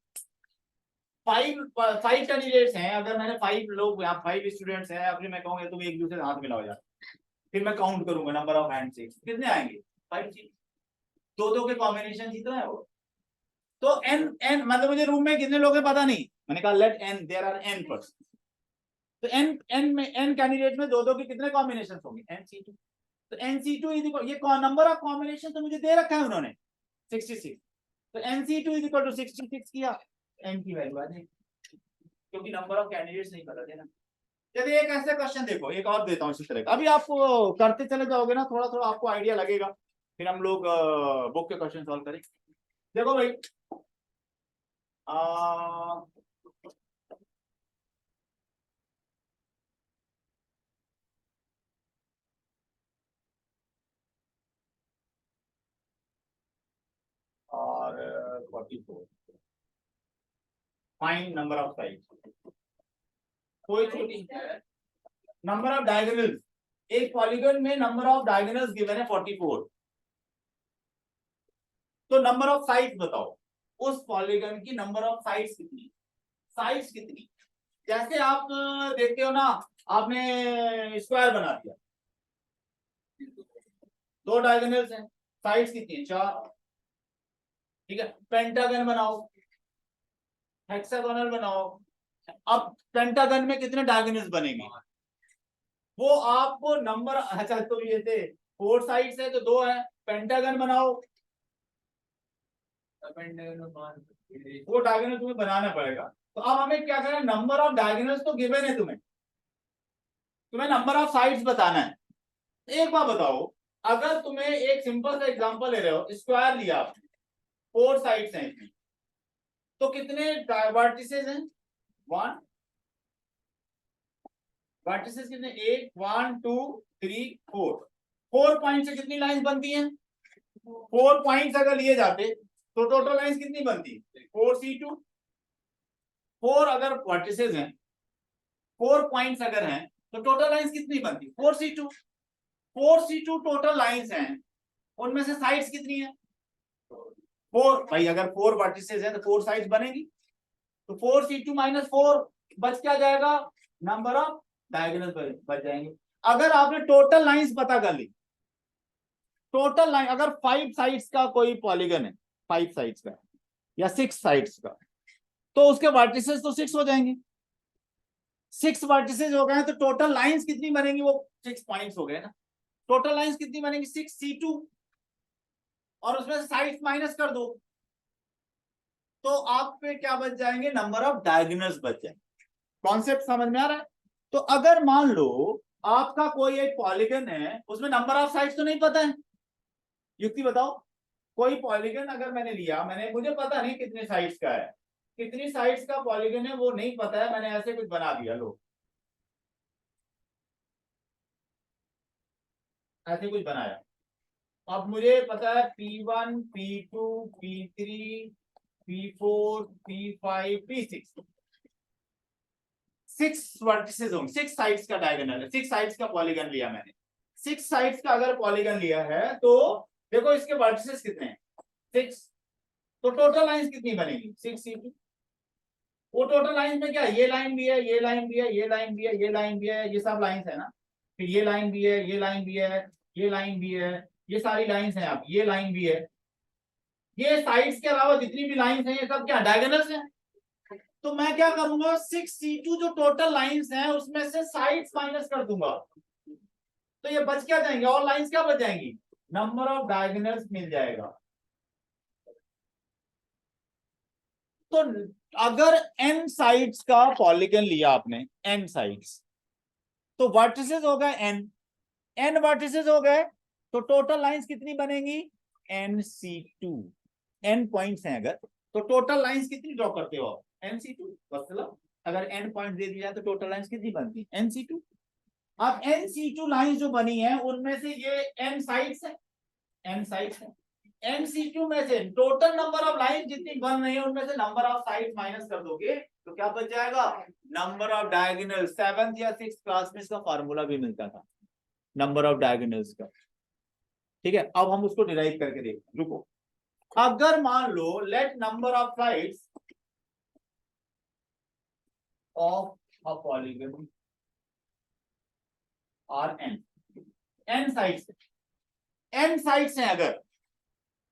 5 कैंडिडेट्स हैं, अगर मैंने 5 लोग यहाँ 5 स्टूडेंट्स हैं, अभी मैं कहूंगा तुम एक दूसरे से हाथ मिलाओ यार, फिर मैं काउंट करूंगा नंबर ऑफ हैंडशेक, कितने आएंगे? 5। दो दो के कॉम्बिनेशन ही तो है वो। तो n मतलब मुझे रूम में कितने लोग हैं पता नहीं, मैंने कहा let n there are n person, तो n में n कैंडिडेट में दो दो के कितने कॉम्बिनेशन होंगे? NC2। तो NC2 इज इक्वल, ये नंबर ऑफ कॉम्बिनेशन तो मुझे दे रखा है उन्होंने 66, तो NC2 इज इक्वल टू 66 किया, n की वैल्यू आ जाएगी, क्योंकि नंबर ऑफ कैंडिडेट्स नहीं पता देना। चलिए एक ऐसे क्वेश्चन देखो, एक और देता हूँ इसी तरह का, अभी आप करते चले जाओगे ना, थोड़ा थोड़ा आपको आइडिया लगेगा, फिर हम लोग बुक के क्वेश्चन सॉल्व करेंगे। देखो भाई, आ, और 44 फाइंड नंबर ऑफ साइड, कोई छोटी नंबर ऑफ डायगोनल्स, एक पॉलीगन में नंबर ऑफ डायगोनल्स गिवन है 44, तो नंबर ऑफ साइड्स बताओ, उस पॉलीगन की नंबर ऑफ साइड्स कितनी, साइड्स कितनी। जैसे आप देखते हो ना, आपने स्क्वायर बना दिया, दो डायगोनल्स हैं, साइड्स कितनी है, 4। ठीक है, पेंटागन बनाओ, हेक्सागोनल बनाओ, अब पेंटागन में कितने डायगोनल्स बनेंगे, वो आपको नंबर, अच्छा तो ये थे 4 साइड्स है तो 2 है, पेंटागन बनाओ, वो डायगोनल तुम्हें बनाना पड़ेगा। तो अब हमें क्या करना है, नंबर ऑफ डायगोनल्स तो गिवन है तुम्हें, तुम्हें नंबर ऑफ साइड्स बताना है। एक बार बताओ, अगर तुम्हें एक सिंपल सा एग्जांपल ले रहे हो, स्क्वायर लिया आपने, 4 साइड्स हैं इसमें, तो कितने वर्टिसेस हैं, 1, वर्टिसेस कितने, 1 1 2 3 4, 4 पॉइंट से कितनी लाइंस बनती हैं, 4 पॉइंट्स अगर लिए जाते तो टोटल लाइंस कितनी बनती, 4C2। 4 अगर वर्टिसेस हैं, 4 पॉइंट्स अगर हैं, तो टोटल लाइंस कितनी बनती, 4C2। 4C2 टोटल लाइंस हैं, उनमें से साइड्स कितनी है, 4। भाई अगर 4 वर्टिसेस हैं तो 4 साइड्स बनेगी, तो 4C2 माइनस 4 बच क्या जाएगा, नंबर ऑफ डायगोनल बच जाएंगे। अगर आपने टोटल लाइंस पता कर ली, टोटल लाइन अगर 5 साइड्स का कोई पॉलीगन है, 5 साइड्स का या 6 साइड्स का, तो उसके वर्टिसेस तो 6 हो जाएंगे, 6 वर्टिसेस हो गए तो टोटल लाइंस कितनी बनेंगी, वो 6 पॉइंट्स हो गए ना, टोटल लाइंस कितनी बनेंगी, 6C2, और उसमें से साइड्स माइनस कर दो, तो आप पे क्या बच जाएंगे, नंबर ऑफ डायगोनल्स बच जाएंगे। कॉन्सेप्ट समझ में आ रहा है। तो अगर मान लो आपका कोई एक पॉलीगन है, उसमें नंबर ऑफ साइड्स तो नहीं पता है, युक्ति बताओ, कोई पॉलीगन अगर मैंने लिया, मुझे पता नहीं कितने साइड्स का है, कितनी साइड्स का पॉलीगन है वो नहीं पता है, मैंने ऐसे कुछ बना दिया, लो ऐसे कुछ बनाया, अब मुझे पता है P1 P2 P3 P4 P5 P6, 6 vertices होंगे, 6 साइड्स का डायगोनल है, 6 साइड्स का पॉलीगन लिया मैंने, 6 साइड्स का अगर पॉलीगन लिया है तो देखो इसके वर्टिसेस कितने हैं, 6, तो टोटल लाइंस कितनी बनेगी, 6C2। वो टोटल लाइन में क्या है, ये लाइन भी है, ये लाइन भी है, ये लाइन भी है, ये लाइन भी है, ये सब लाइंस है ना, फिर ये लाइन भी है, ये लाइन भी है, ये लाइन भी है, ये सारी लाइंस हैं, आप ये लाइन भी है, ये साइड्स के अलावा जितनी भी लाइंस हैं ये सब क्या डायगोनल्स हैं। तो मैं क्या करूंगा, 6C2 जो टोटल लाइंस हैं उसमें से साइड्स माइनस कर दूंगा, तो ये बच क्या जाएंगे, और लाइंस क्या बच जाएंगी, नंबर ऑफ डायगोनल्स मिल जाएगा। तो अगर n साइड्स का पॉलीगन लिया आपने, n साइड्स, तो वर्टिसेस हो गए n वर्टिसेस हो गए, तो टोटल लाइंस कितनी बनेंगी, NC2, n पॉइंट्स हैं अगर, तो टोटल लाइंस कितनी ड्रॉ करते हो, NC2, मतलब अगर n पॉइंट दे दिया तो टोटल लाइंस कितनी बनती, NC2। अब NC2 लाइंस जो बनी है उनमें से ये n साइड्स है, n साइड्स है, NC2 में से टोटल नंबर ऑफ लाइन जितनी बन रही है उनमें से नंबर ऑफ साइड माइनस कर दोगे तो क्या बच जाएगा, नंबर ऑफ डायगोनल। 7th या 6th क्लास में इसका फार्मूला भी मिलता था, नंबर ऑफ डायगोनल्स का। ठीक है, अब हम उसको डिराइव करके देखते हैं, रुको। अगर मान लो let number of sides of a polygon are n sides, n sides हैं अगर,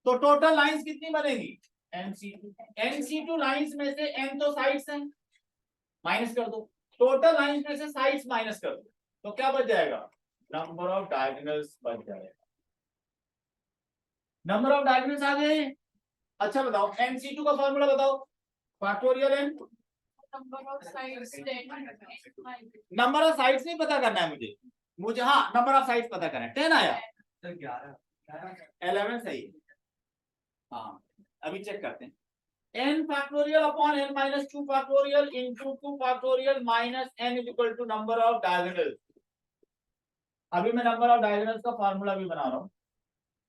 तो टोटल लाइंस कितनी बनेगी, NC2 लाइंस में से n तो साइड्स हैं, माइनस कर दो, टोटल लाइंस में से साइड्स माइनस कर दो, तो क्या बच जाएगा, नंबर ऑफ डायगोनल्स बच जाएगा। नंबर ऑफ डायगोनल्स आ गए। अच्छा बताओ NC2 का फॉर्मूला बताओ, factorial n,
number of sides 10
number of sides नहीं पता करना है मुझे हाँ नंबर ऑफ साइड्स पता करना है 10 आया 11 सही है। हाँ अभी चेक करते हैं n factorial upon n minus 2 factorial into 2 factorial minus n is equal to number of diagonals। अभी मैं नंबर ऑफ डायगोनल्स का फार्मूला भी बना रहा हूँ।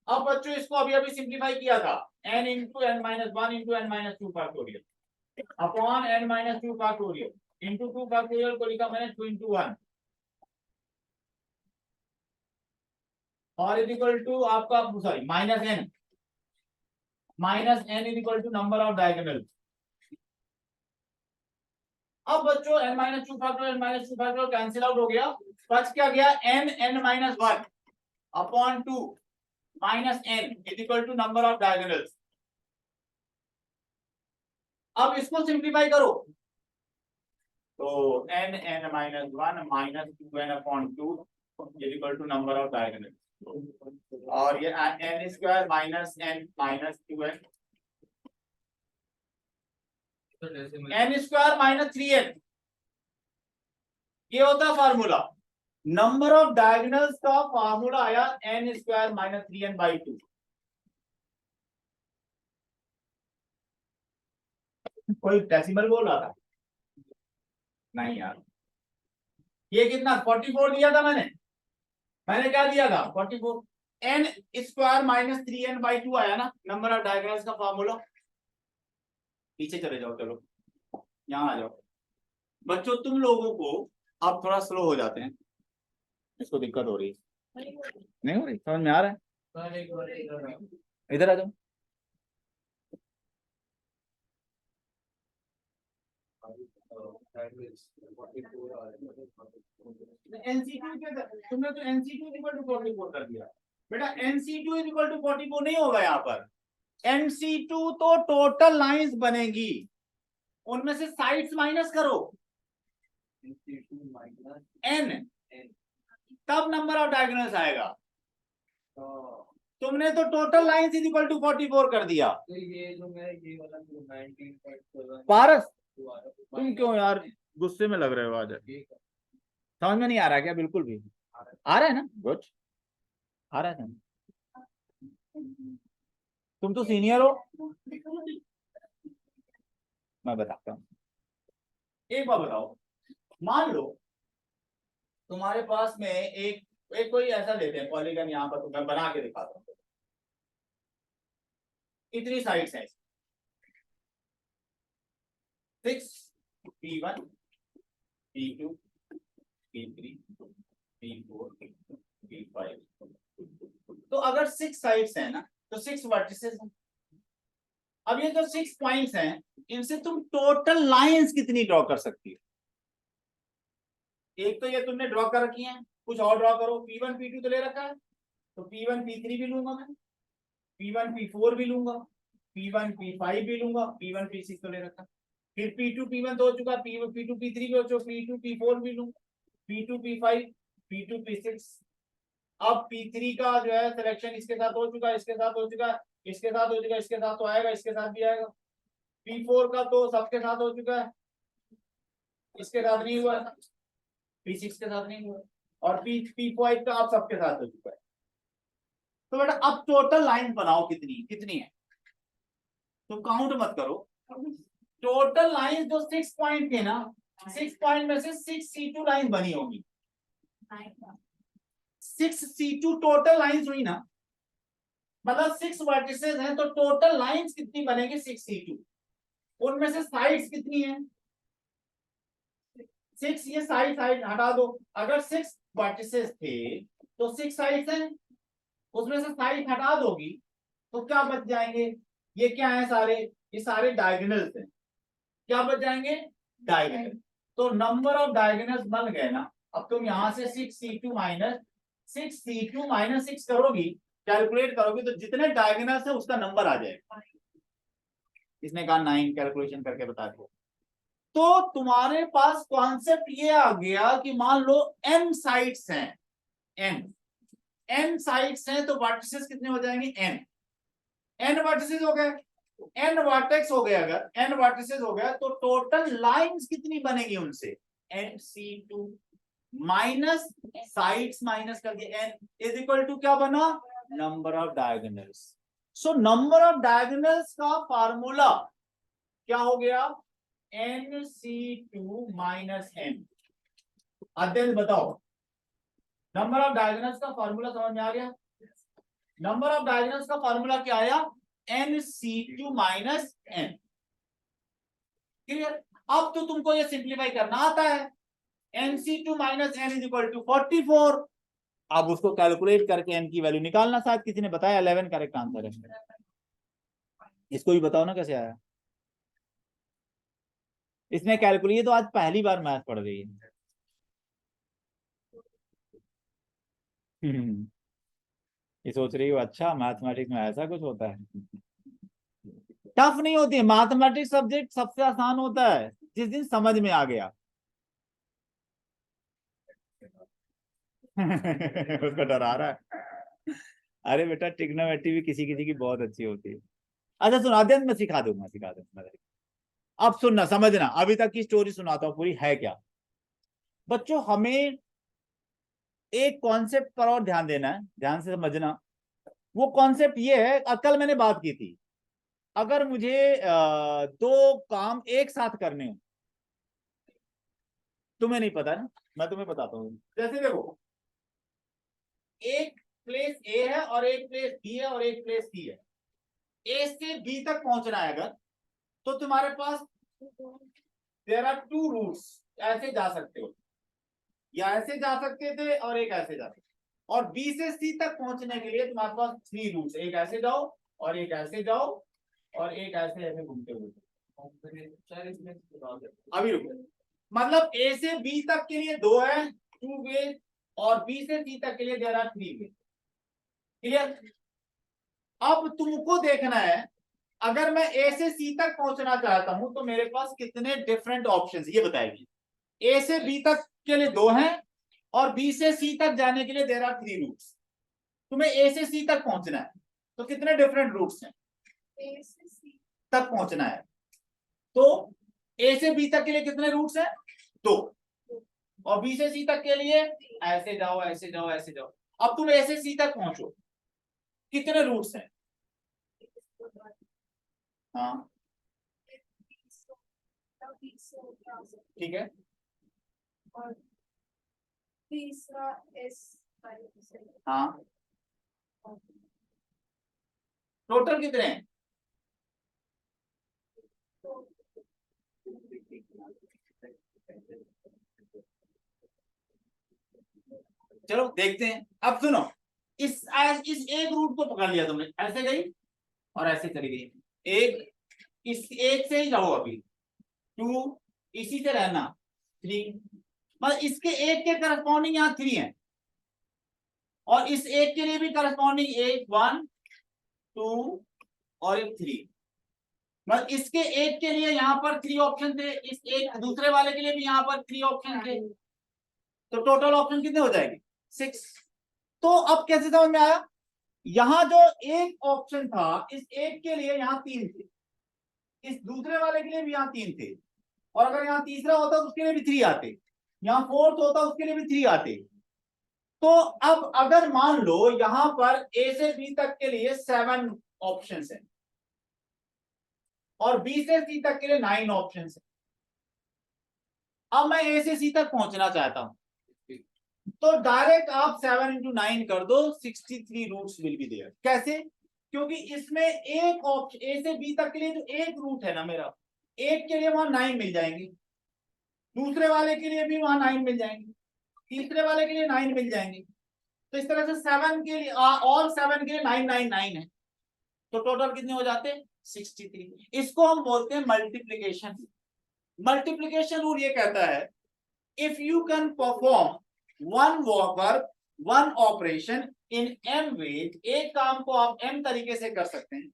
अब बच्चों इसको अभी सिंप्लीफाई किया था n into n minus 1 into n minus 2 factorial upon n minus 2 factorial into 2 factorial को लिखा मैंने 2 into 1 और इज इक्वल टू आपका sorry minus n is equal to number of diagonal. अब बच्चों n minus 2 factorial cancel out हो गया, बच क्या गया n minus 1 upon 2 minus n is equal to number of diagonals. अब इसको सिंप्लीफाई करो तो n minus 1 minus 2n upon 2 is equal to number of diagonals और ये n square minus n minus 2n n square minus 3n ये होता formula. Number of diagonals का formula आया n square minus 3n by 2। कोई decimal बोल रहा था नहीं यार, ये कितना 44 दिया था मैंने क्या दिया था 44 n square minus 3n by 2 आया ना नंबर ऑफ डायगोनल्स का फार्मूला। पीछे चले जाओ, चलो यहाँ आ जाओ बच्चों। तुम लोगों को अब थोड़ा स्लो हो जाते हैं, इसको दिक्कत हो रही है नहीं हो रही, समझ में आ रहा है? इधर आ जाओ। तुमने तो NC2 इक्वल टू 44 कर दिया बेटा। NC2 इक्वल टू 44 नहीं होगा यहाँ पर। NC2 तो टोटल लाइंस बनेगी, उनमें से साइड्स माइनस करो n तब नंबर ऑफ डायगोनल्स आएगा। तुमने तो total lines is equal to 44 कर दिया।
तो ये जो मैं ये वाला 19.7
पारस तुम क्यों यार गुस्से में लग रहे हो आज? समझ में नहीं आ रहा क्या? बिल्कुल भी आ रहा है ना? गुड आ रहा है। तुम तो सीनियर हो, मैं बताता हूँ। एक बार बताओ, मान लो तुम्हारे पास में एक कोई ऐसा लेते हैं पॉलीगन, यहाँ पर मैं बना के दिखाता हूँ। कितनी साइड्स हैं? 6 P1 P2 P3 P4 P5। तो अगर 6 साइड्स हैं ना तो 6 वर्टिसेस हैं। अब ये जो 6 पॉइंट्स हैं इनसे तुम टोटल लाइंस कितनी ड्रॉ कर सकती हो? एक तो ये तुमने ड्रॉ कर रखी है, कुछ और ड्रॉ करो। P1 P2 तो ले रखा है, तो P1 P3 भी लूंगा मैं, P1 P4 भी लूंगा, P1 P5 भी लूंगा, P1 P6 तो ले रखा है। फिर P2 P1 तो हो चुका, P2 P3 भी हो चुका, P2 P4 भी लूंगा, P2 P5 P2 P6। अब P3 का जो है सिलेक्शन इसके साथ हो चुका, इसके साथ हो चुका, इसके साथ हो चुका, इसके साथ तो आएगा, इसके साथ भी आएगा। P4 का तो सबके साथ हो चुका है, इसके साथ नहीं हुआ, P6 के साथ नहीं हुआ, और P5 का आप सबके साथ हो चुका है। तो बेटा अब टोटल लाइन बनाओ, कितनी है? तुम काउंट मत करो, टोटल लाइन जो 6 पॉइंट थे ना, 6 पॉइंट में से 6 C2 लाइन बनी होगी। 6 C2 टोटल लाइंस हुई ना, मतलब 6 वर्टिसेस हैं तो टोटल लाइंस कितनी बनेगी? 6 C2। उनमें से साइड्स कितनी है? 6। ये साइड हटा दो। अगर 6 वर्टिसेस थे तो 6 साइड्स हैं, उसमें से साइड हटा दोगी तो क्या बच जाएंगे? ये क्या है? ये सारे डायगोनल्स हैं। क्या बच जाएंगे? डायगोनल। तो नंबर ऑफ डायगोनल्स बन गए ना। अब तुम यहां से 6C2 माइनस 6 करोगी, कैलकुलेट करोगी तो जितने डायगोनल्स है उसका नंबर आ जाएगा। इसने कहा 9 कैलकुलेशन करके बता दो। तो तुम्हारे पास कॉन्सेप्ट ये आ गया कि मान लो n साइड्स हैं, n साइड्स हैं तो वर्टिसेस कितने हो जाएंगे? n वर्टिसेस हो गए। n वर्टेक्स हो गया, अगर n वर्टिसेस हो गया तो टोटल लाइंस कितनी बनेगी उनसे, nc2 माइनस साइड्स माइनस करके n इज इक्वल टू क्या बना, number of diagonals. So number of diagonals का फार्मूला क्या हो गया, nc2 माइनस n। अध्ययन बताओ, नंबर ऑफ डायगोनल्स का फार्मूला समझ में आ गया। नंबर ऑफ डायगोनल्स का फार्मूला क्या आया, nc2 माइनस n। क्लियर। अब तो तुमको ये सिंप्लीफाई करना आता है, nc2 minus n is equal to 44। अब उसको कैलकुलेट करके n की वैल्यू निकालना, शायद किसी ने बताया 11 करेक्ट आंसर है। इसको भी बताओ ना कैसे आया। इसने कैलकुलेट, तो आज पहली बार मैथ पढ़ रही है। ये सोच रही हो अच्छा मैथमेटिक्स में ऐसा कुछ होता है। टफ नहीं होती है मैथमेटिक्स, सब्जेक्ट सबसे आसान होता है जिस दिन समझ में आ गया। उसको डरा रहा है। अरे बेटा ट्रिग्नोमेट्री भी किसी किसी की बहुत अच्छी होती है। अच्छा सुन, अध्ययन में सिखा दूंगा, सिखा दूंगा। अब सुनना समझना, अभी तक की स्टोरी सुनाता हूँ पूरी है क्या। बच्चों हमें एक कॉन्सेप्ट पर और ध्यान देना है, ध्यान से समझना। वो कॉन्सेप्ट ये है, कल मैंने बात की थी, अगर मुझे दो काम एक साथ करने हो, तुम्हें नहीं पता ना, मैं तुम्हें बताता हूँ। जैसे देखो, एक प्लेस ए है और एक प्लेस बी है और एक प्लेस सी है। ए से बी तक पहुंचना है अगर, तो तुम्हारे पास देयर आर टू रूट्स, ऐसे जा सकते हो, या ऐसे जा सकते थे और एक ऐसे जा सकते। और बी से सी तक पहुंचने के लिए तुम्हारे पास थ्री रूट्स, एक ऐसे जाओ और एक ऐसे जाओ और एक ऐसे ऐसे घूमते हुए। अभी रुको, मतलब ए से बी तक के लिए दो है, टू वे, और बी से सी तक के लिए there are three way. Clear. अब तुमको देखना है, अगर मैं ए से सी तक पहुंचना चाहता हूं तो मेरे पास कितने डिफरेंट ऑप्शंस, ये बताएगी। ए से बी तक के लिए दो हैं और बी से सी तक जाने के लिए देयर आर थ्री रूट्स। तुम्हें ए से सी तक पहुंचना है तो कितने डिफरेंट रूट्स हैं, ए से सी तक पहुंचना है तो ए से बी तक के लिए कितने रूट्स हैं, दो, और बी से सी तक के लिए ऐसे जाओ ऐसे जाओ ऐसे जाओ। अब तुम ए से सी तक पहुंचो, कितने रूट्स हैं, हाँ ठीक है, और तीसरा एस, हाँ टोटल कितने हैं, चलो देखते हैं। अब सुनो, इस एक रूट को पकड़ लिया तुमने, ऐसे गई और ऐसे चली गई एक, इस एक से ही जाओ अभी, टू, इसी से रहना, थ्री, मतलब इसके एक के करस्पॉन्डिंग यहाँ थ्री है, और इस एक के लिए भी करस्पॉन्डिंग एक, वन टू और एक थ्री, मतलब इसके एक के लिए यहाँ पर थ्री ऑप्शन थे, इस एक दूसरे वाले के लिए भी यहाँ पर थ्री ऑप्शन थे, तो टोटल ऑप्शन कितने हो जाएंगे, सिक्स। तो अब कैसे समझ में आया, यहां जो एक ऑप्शन था इस एक के लिए यहाँ तीन थे, इस दूसरे वाले के लिए भी यहाँ तीन थे, और अगर यहाँ तीसरा होता तो उसके लिए भी थ्री आते, यहाँ फोर्थ होता उसके लिए भी थ्री आते। तो अब अगर मान लो यहां पर ए से बी तक के लिए 7 ऑप्शंस हैं और बी से सी तक के लिए 9 ऑप्शंस हैं, अब मैं ए से सी तक पहुंचना चाहता हूं तो डायरेक्ट आप 7 इंटू 9 कर दो, 63 रूट्स विल बी देयर। कैसे, क्योंकि इसमें एक ऑप्शन ए से बी तक के लिए जो एक रूट है ना मेरा, एक के लिए वहां 9 मिल जाएंगे, दूसरे वाले के लिए भी वहां 9 मिल जाएंगे, तीसरे वाले के लिए 9 मिल जाएंगे, तो इस तरह से 7 के लिए और 7 के लिए 9 है, तो टोटल कितने हो जाते हैं 63। इसको हम बोलते हैं मल्टीप्लीकेशन। मल्टीप्लीकेशन रूल ये कहता है, if you can perform one work, one operation in m ways, एक काम को आप m तरीके से कर सकते हैं,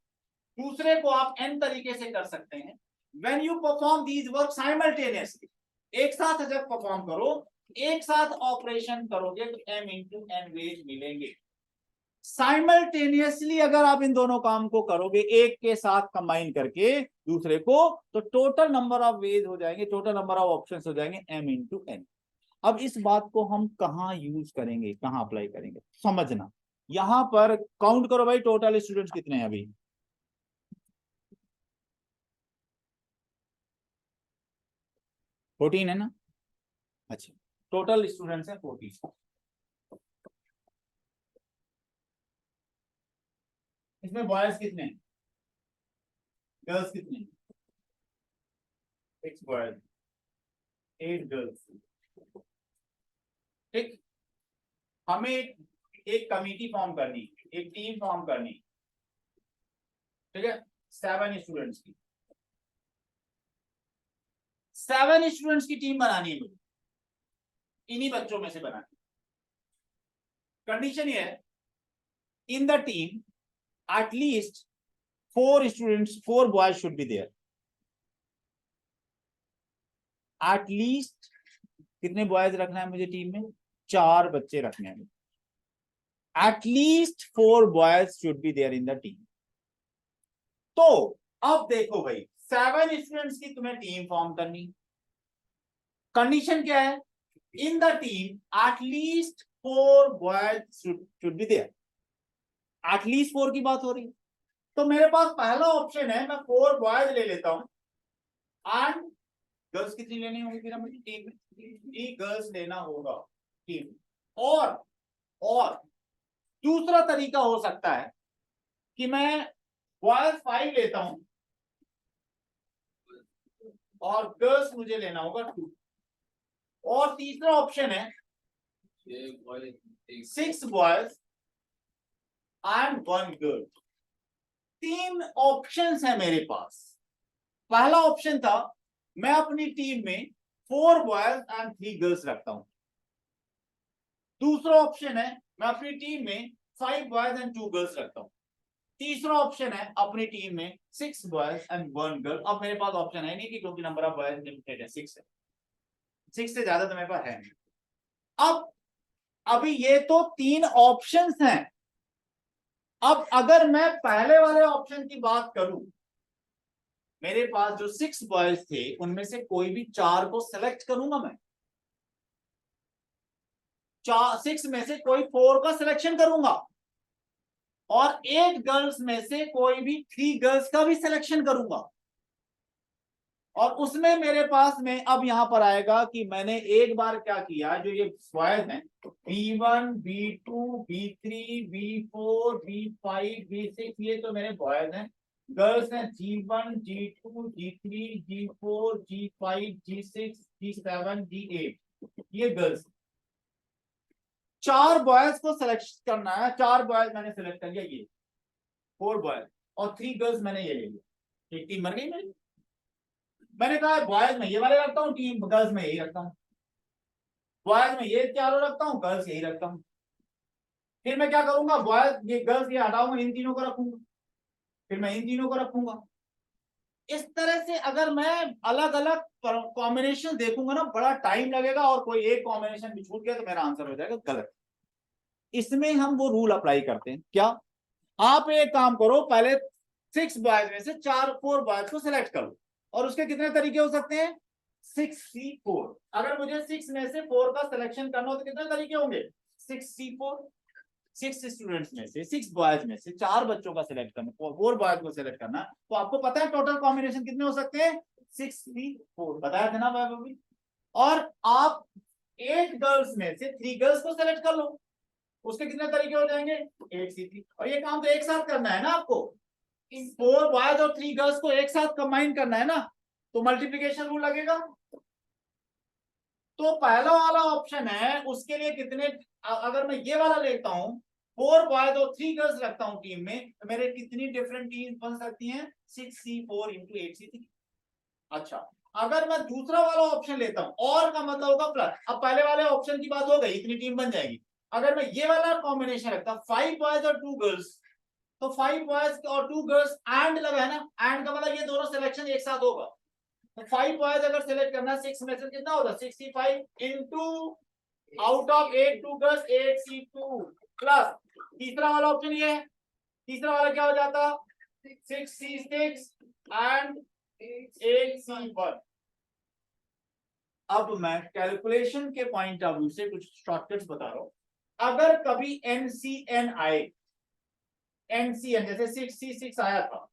दूसरे को आप n तरीके से कर सकते हैं, when you perform these work simultaneously, एक साथ जब परफॉर्म करो, एक साथ ऑपरेशन करोगे तो m इंटू n वेज मिलेंगे। साइमल्टेनियसली अगर आप इन दोनों काम को करोगे एक के साथ कंबाइन करके दूसरे को, तो टोटल नंबर ऑफ वेज हो जाएंगे, टोटल नंबर ऑफ ऑप्शंस हो जाएंगे m इंटू n। अब इस बात को हम कहां यूज करेंगे, कहां अप्लाई करेंगे, समझना। यहां पर काउंट करो भाई, टोटल स्टूडेंट्स कितने हैं अभी? 14 है ना? अच्छा, टोटल स्टूडेंट्स हैं 14। इसमें बॉयज कितने हैं, गर्ल्स कितने हैं? 6 बॉयज 8 गर्ल्स। ठीक, हमें एक कमिटी फॉर्म करनी, एक टीम फॉर्म करनी, ठीक है, 7 स्टूडेंट्स की, 7 स्टूडेंट्स की टीम बनानी है मुझे, इन्हीं बच्चों में से बनानी। कंडीशन ये है, in the team at least 4 students, 4 boys should be there. At least कितने बॉयज रखना है मुझे टीम में? 4 बच्चे रखने हैं। At least 4 boys should be there in the team. तो अब देखो भाई, 7 स्टूडेंट्स की तुम्हें टीम फॉर्म करनी, कंडीशन क्या है? In the team at least 4 boys should be there. At least 4 की बात हो रही है, तो मेरे पास पहला ऑप्शन है, मैं 4 बॉयज ले लेता हूं एंड गर्ल्स कितनी लेनी होगी फिर मुझे टीम में? 3 गर्ल्स लेना होगा टीम। और दूसरा तरीका हो सकता है कि मैं बॉयज 5 लेता हूं और गर्ल्स मुझे लेना होगा 2। और तीसरा ऑप्शन है 6 बॉयज एंड 1 गर्ल। 3 ऑप्शंस है मेरे पास। पहला ऑप्शन था, मैं अपनी टीम में 4 बॉयज एंड 3 गर्ल्स रखता हूं। दूसरा ऑप्शन है, मैं अपनी टीम में 5 बॉयज एंड 2 गर्ल्स रखता हूं। तीसरा ऑप्शन है, अपनी टीम में 6 बॉयज एंड 1 गर्ल। अब मेरे पास ऑप्शन है नहीं कि क्योंकि नंबर ऑफ बॉयज लिमिटेड है, 6 है, 6 से ज्यादा तो मेरे पास है नहीं। अब अभी ये तो 3 ऑप्शंस हैं। अब अगर मैं पहले वाले ऑप्शन की बात करूं, मेरे पास जो 6 बॉयज थे उनमें से कोई भी 4 को सेलेक्ट करूंगा मैं, 6 में से कोई 4 का सिलेक्शन करूंगा और 8 गर्ल्स में से कोई भी 3 गर्ल्स का भी सिलेक्शन करूंगा। और उसमें मेरे पास में अब यहां पर आएगा कि मैंने एक बार क्या किया, जो ये बॉयज हैं B1 B2 B3 B4 B5 B6, ये तो मेरे बॉयज हैं। गर्ल्स हैं G1 G2 G3 G4 G5 G6 G7 G8, ये गर्ल्स। 4 बॉयज को सेलेक्ट करना है, 4 बॉयज मैंने सेलेक्ट कर लिया, ये 4 बॉयज और 3 गर्ल्स मैंने ये ले लिया। एक टीम बन गई मेरी। मैंने कहा बॉयज में ये वाले रखता हूँ, टीम गर्ल्स में यही रखता हूँ, बॉयज में ये चारों रखता हूँ, गर्ल्स यही रखता हूँ। फिर मैं क्या करूंगा, बॉयज ये गर्ल्स ये हटाऊंगा, इन तीनों को रखूंगा, फिर मैं इन तीनों को रखूंगा। इस तरह से अगर मैं अलग अलग कॉम्बिनेशन देखूंगा ना, बड़ा टाइम लगेगा और कोई एक कॉम्बिनेशन भी छूट गया तो मेरा आंसर हो जाएगा गलत। इसमें हम वो रूल अप्लाई करते हैं, क्या? आप एक काम करो, पहले 6 बॉयज में से 4 बॉयज को सिलेक्ट करो, और उसके कितने तरीके हो सकते हैं? 6C4। अगर मुझे 6 में से 4 का सिलेक्शन करना हो तो कितने तरीके होंगे? 6C4। 6 स्टूडेंट्स में से, 6 बॉयज में से 4 बच्चों का सिलेक्ट करना, 4 बॉयज को सिलेक्ट करना, तो आपको पता है टोटल कॉम्बिनेशन कितने हो सकते हैं? 6C4 बताया था ना भाई। और आप 8 गर्ल्स में से 3 गर्ल्स को सिलेक्ट कर लो, उसके कितने तरीके हो जाएंगे? 8C3। और ये काम तो एक साथ करना है ना आपको, 4 बॉयज और 3 गर्ल्स को एक साथ कंबाइन करना है ना, तो मल्टीप्लिकेशन रूल लगेगा। तो पहला वाला ऑप्शन है, उसके लिए कितने, अगर मैं ये वाला लेता हूं 4 बॉयज और 3 गर्ल्स रखता हूं टीम में, तो मेरे कितनी डिफरेंट टीम बन सकती हैं? 6C4 into 8C3। अच्छा, अगर मैं दूसरा वाला ऑप्शन लेता हूं, और का मतलब होगा प्लस, अब पहले वाले ऑप्शन की बात हो गई, इतनी टीम बन जाएगी। अगर मैं ये वाला कॉम्बिनेशन रखता 5 बॉयज और 2 गर्ल्स, तो 5 बॉयज और 2 गर्ल्स एंड लगा है ना, एंड का मतलब ये दोनों सिलेक्शन एक साथ होगा। तो 5 बॉयज अगर सिलेक्ट करना, 6 में से कितना होगा? 65 into out of 8 2 girls 8C2 plus तीसरा वाला ऑप्शन ये है, तीसरा वाला क्या हो जाता 6C6 एंड 8C1। अब मैं कैलकुलेशन के पॉइंट ऑफ व्यू से कुछ शॉर्टकट्स बता रहा हूं। अगर कभी NCN आए, NCN जैसे 6C6 आया था,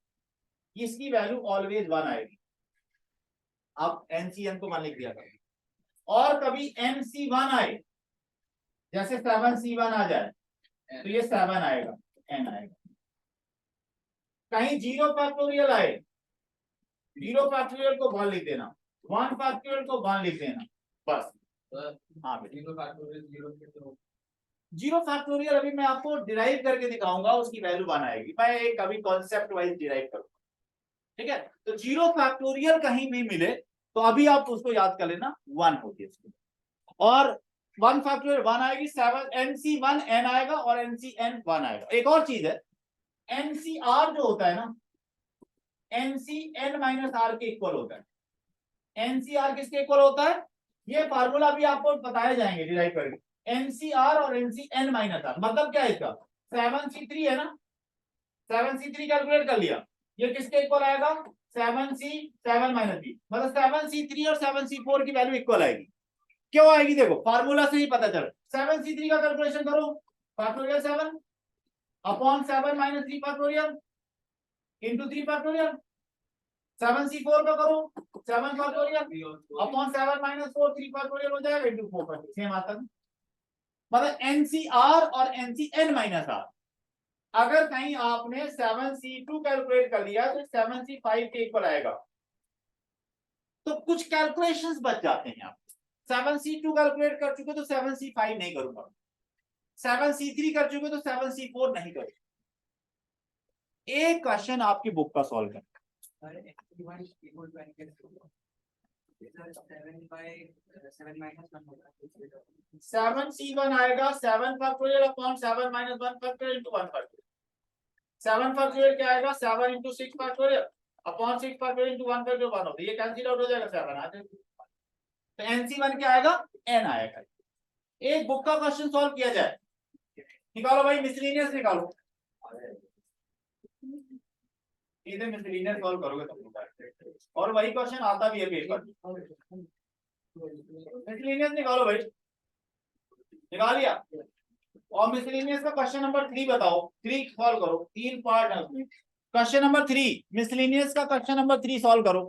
इसकी वैल्यू ऑलवेज 1 आएगी। अब NCN को 1 लिख दिया था। और कभी MC1 आए, जैसे 7C1 आ जाए तो ये 7 आएगा, N आएगा। कहीं 0 फैक्टोरियल आए, 0 फैक्टोरियल को 1 लिख देना, 1 फैक्टोरियल को 1 लिख देना, बस। हाँ बेटा, 0 फैक्टोरियल अभी मैं आपको डिराइव करके दिखाऊंगा, उसकी वैल्यू 1 आएगी। मैं एक अभी कॉन्सेप्ट वाइज डिराइव करूंगा, ठीक है। तो 0 फैक्टोरियल कहीं भी मिले तो अभी आप उसको याद कर लेना, 1 होगी इसकी। और 1 फैक्टोरियल 1 आएगी, 7 NC1 N आएगा और NCN 1 आएगा। एक और चीज है, NCR जो होता है ना, NCN माइनस R के इक्वल होता है। NCR किसके इक्वल होता है, ये फार्मूला भी आपको बताए जाएंगे डिराइव करके। NCR और NCN माइनस R मतलब क्या है इसका, 7C3 है ना, 7C3 कैलकुलेट कर लिया, ये किसके इक्वल आएगा 7C7 माइनस B, मतलब 7C3 और 7C4 की वैल्यू इक्वल आएगी। क्यों आएगी देखो, फार्मूला से ही पता चल। 7C3 का कैलकुलेशन करो, factorial 7 upon 7 minus 3 factorial into 3 factorial. 7C4 का करो, 7 फैक्टोरियल अपॉन 7 माइनस 4 3 फैक्टोरियल हो जाएगा इंटू 4 फैक्टोरियल, सेम आता है। मतलब NCR और NCN माइनस R। अगर कहीं आपने 7C2 कैलकुलेट कर लिया तो 7C5 के इक्वल आएगा, तो कुछ कैलकुलेशंस बच जाते हैं। आप 7C2 कैलकुलेट कर चुके तो 7C5 नहीं करूंगा, 7C3 कर चुके तो 7C4 नहीं करूंगा। एक क्वेश्चन आपकी बुक का सॉल्व कर, 7C1 आएगा 7 factorial upon 7 minus 1 factorial into 1 factorial. 7 factorial क्या आएगा 7 into 6 factorial upon 6 factorial into 1 factorial 1 होता है, ये कैंसिल आउट हो जाएगा, 7 आ जाएगा। तो NC1 क्या आएगा, N आएगा। एक बुक का क्वेश्चन सॉल्व किया जाए, निकालो भाई मिसलेनियस निकालो, सीधे मिसलेनियस सॉल्व करोगे तुम, और वही क्वेश्चन आता भी है पेपर। मिसलेनियस निकालो भाई, निकाल लिया। और मिसलेनियस का क्वेश्चन नंबर 3 बताओ, 3 सॉल्व करो, 3 पार्ट है उसमें। क्वेश्चन नंबर 3 मिसलेनियस का क्वेश्चन नंबर 3 सॉल्व करो।